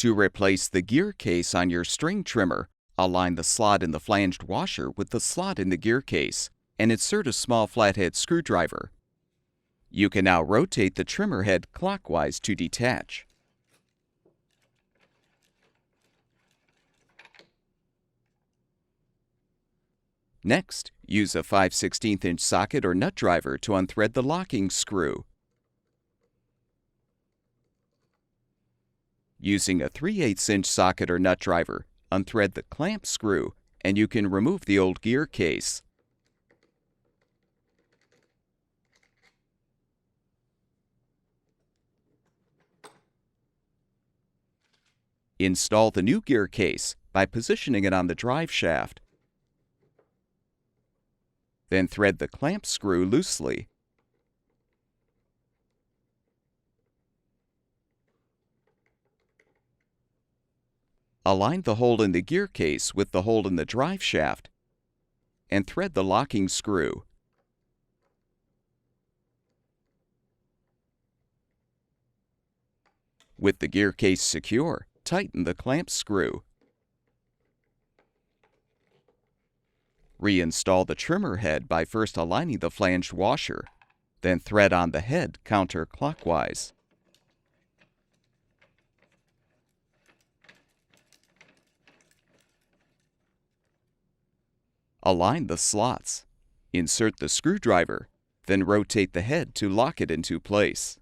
To replace the gear case on your string trimmer, align the slot in the flanged washer with the slot in the gear case and insert a small flathead screwdriver. You can now rotate the trimmer head clockwise to detach. Next, use a 5/16" socket or nut driver to unthread the locking screw. Using a 3/8" socket or nut driver, unthread the clamp screw and you can remove the old gear case. Install the new gear case by positioning it on the drive shaft. Then thread the clamp screw loosely. Align the hole in the gear case with the hole in the drive shaft and thread the locking screw. With the gear case secure, tighten the clamp screw. Reinstall the trimmer head by first aligning the flanged washer, then thread on the head counterclockwise. Align the slots. Insert the screwdriver, then rotate the head to lock it into place.